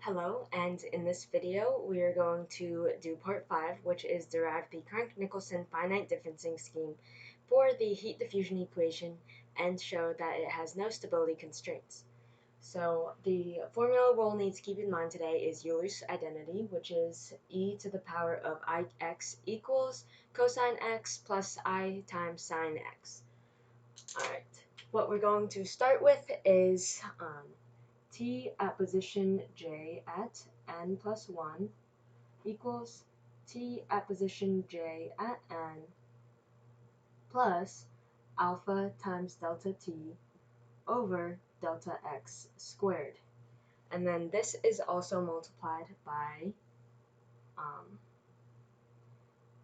Hello, and in this video we are going to do part 5, which is derive the Crank-Nicolson finite differencing scheme for the heat diffusion equation and show that it has no stability constraints. So the formula we'll need to keep in mind today is Euler's identity, which is e to the power of ix equals cosine x plus I times sine x. Alright, what we're going to start with is t at position j at n plus 1 equals t at position j at n plus alpha times delta t over delta x squared. And then this is also multiplied by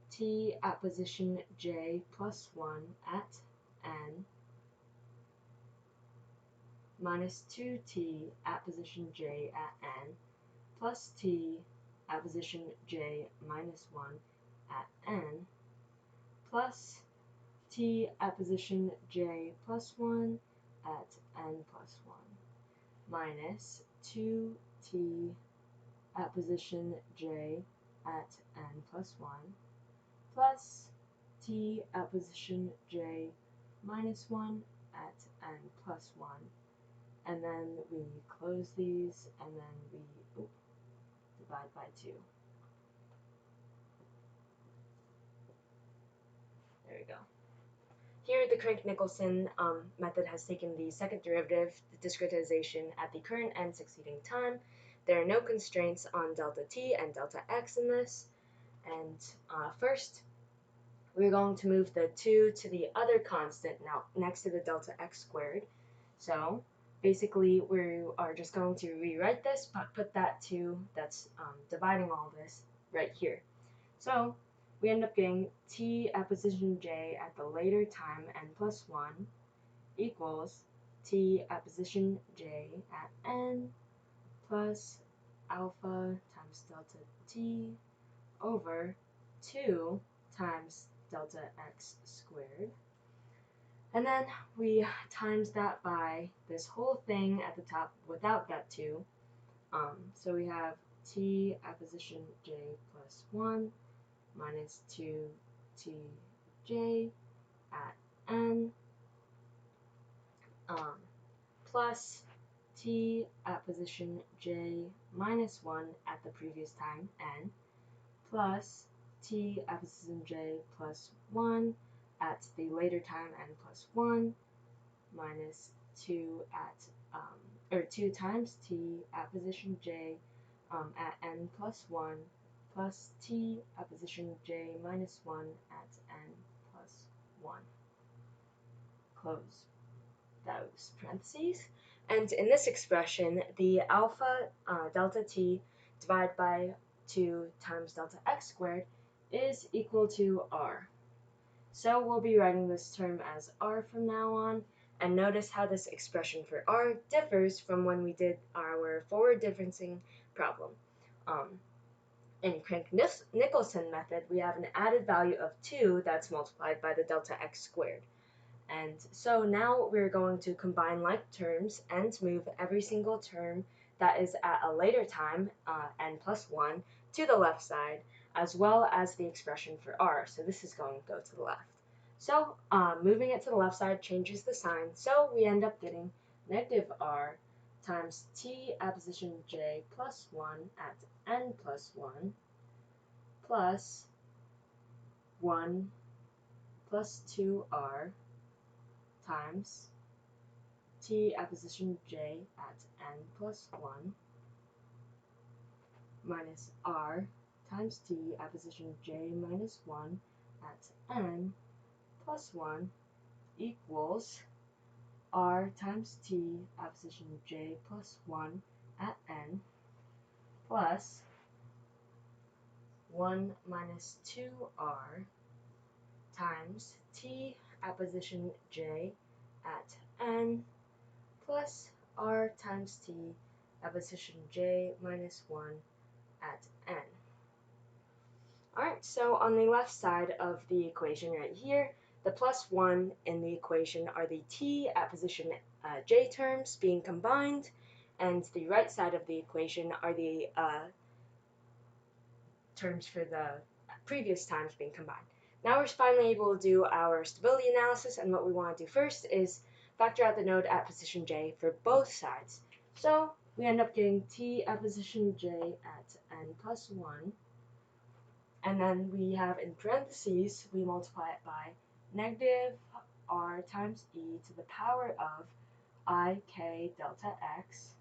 t at position j plus 1 at n minus 2t at position j at n plus t at position j minus 1 at n plus t at position j plus 1 at n plus 1 minus 2t at position j at n plus 1 plus t at position j minus 1 at n plus 1, and then we close these and then we divide by 2. There we go. Here, the Crank-Nicolson method has taken the second derivative, the discretization at the current and succeeding time. There are no constraints on delta t and delta x in this. And first, we're going to move the 2 to the other constant now next to the delta x squared. So basically, we are just going to rewrite this, but put that 2 that's dividing all this right here. So we end up getting t at position j at the later time n plus 1 equals t at position j at n plus alpha times delta t over 2 times delta x squared. And then we times that by this whole thing at the top without that 2. So we have t at position j plus 1 minus 2tj at n plus t at position j minus 1 at the previous time n plus t at position j plus 1 at the later time n plus 1 minus 2 at or 2 times t at position j at n plus 1 plus t at position j minus 1 at n plus 1. Close those parentheses. And in this expression, the alpha delta t divided by 2 times delta x squared is equal to r. So we'll be writing this term as r from now on, and notice how this expression for r differs from when we did our forward differencing problem. In Crank-Nicolson method, we have an added value of 2 that's multiplied by the delta x squared. And so now we're going to combine like terms and move every single term that is at a later time, n plus 1, to the left side, as well as the expression for r. So this is going to go to the left. So moving it to the left side changes the sign, so we end up getting negative r times t at position j plus 1 at n plus 1 plus 1 plus 2r times t at position j at n plus 1 minus r times t at position j minus 1 at n plus 1 equals r times t at position j plus 1 at n plus 1 minus 2r times t at position j at n plus r times t at position j minus 1 at n. Alright, so on the left side of the equation right here, the plus 1 in the equation are the t at position j terms being combined, and the right side of the equation are the terms for the previous times being combined. Now we're finally able to do our stability analysis, and what we want to do first is factor out the node at position j for both sides. So we end up getting t at position j at n plus 1, and then we have in parentheses, we multiply it by negative r times e to the power of I k delta x,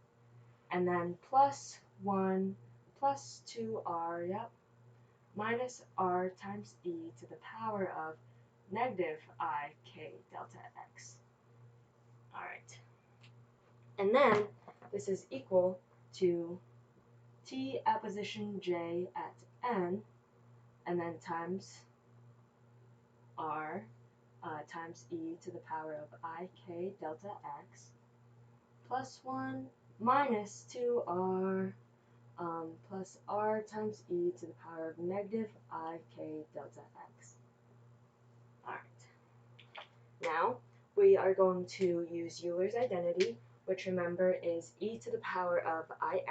and then plus 1 plus 2r, yep, minus r times e to the power of negative I k delta x. Alright. And then this is equal to t at position j at n, and then times r times e to the power of I k delta x plus 1 minus 2r plus r times e to the power of negative I k delta x. Alright. Now we are going to use Euler's identity, which remember is e to the power of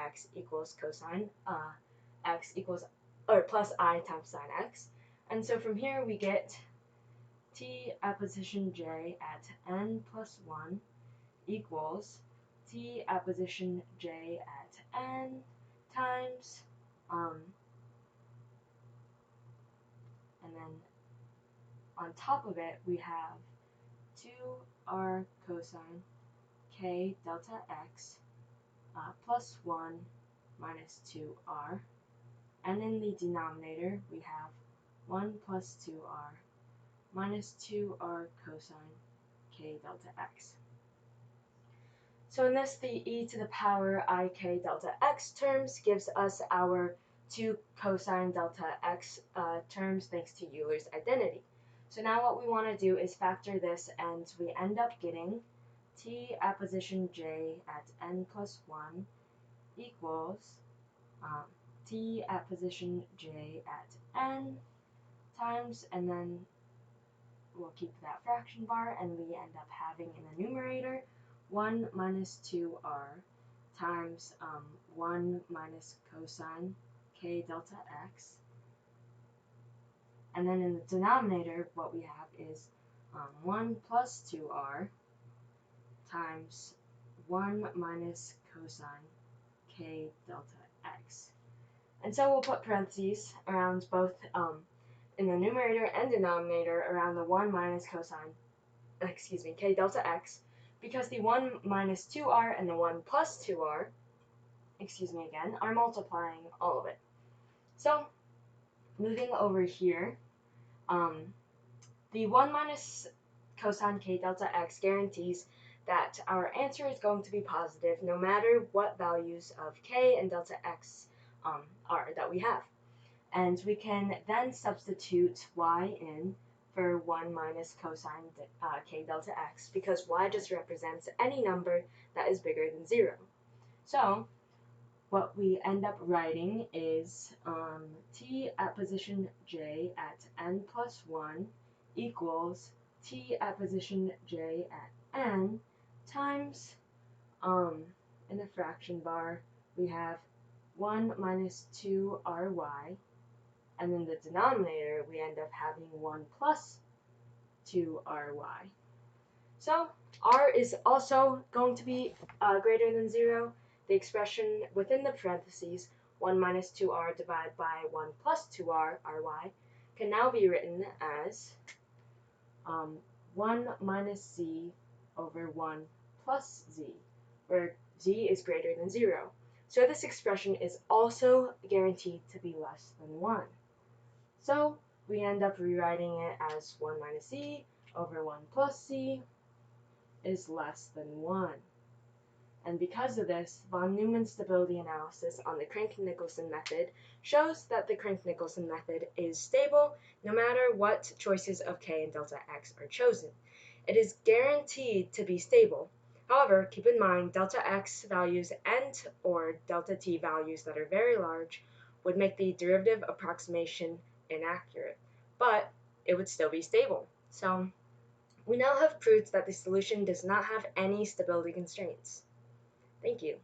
ix equals cosine x equals, or plus I times sine x. And so from here we get t at position j at n plus 1 equals t at position j at n times, and then on top of it we have 2r cosine k delta x plus 1 minus 2r, and in the denominator we have 1 plus 2r minus 2r cosine k delta x. So in this, the e to the power I k delta x terms gives us our 2 cosine delta x terms thanks to Euler's identity. So now what we want to do is factor this, and we end up getting t at position j at n plus 1 equals t at position j at n times, and then we'll keep that fraction bar, and we end up having in the numerator 1 minus 2r times 1 minus cosine k delta x, and then in the denominator what we have is 1 plus 2r times 1 minus cosine k delta x. And so we'll put parentheses around both in the numerator and denominator around the 1 minus cosine, k delta x, because the 1 minus 2r and the 1 plus 2r, are multiplying all of it. So moving over here, the 1 minus cosine k delta x guarantees that our answer is going to be positive no matter what values of k and delta x are that we have. And we can then substitute y in for 1 minus cosine k delta x, because y just represents any number that is bigger than 0. So what we end up writing is t at position j at n plus 1 equals t at position j at n times, in the fraction bar we have 1 minus 2ry, and in the denominator we end up having 1 plus 2ry. So r is also going to be greater than 0. The expression within the parentheses, 1 minus 2r divided by 1 plus 2r, ry, can now be written as 1 minus z over 1 plus z, where z is greater than 0. So this expression is also guaranteed to be less than 1. So we end up rewriting it as 1 minus z over 1 plus z is less than 1. And because of this, von Neumann's stability analysis on the Crank-Nicolson method shows that the Crank-Nicolson method is stable no matter what choices of k and delta x are chosen. It is guaranteed to be stable. However, keep in mind delta x values and or delta t values that are very large would make the derivative approximation inaccurate, but it would still be stable. So we now have proved that the solution does not have any stability constraints. Thank you.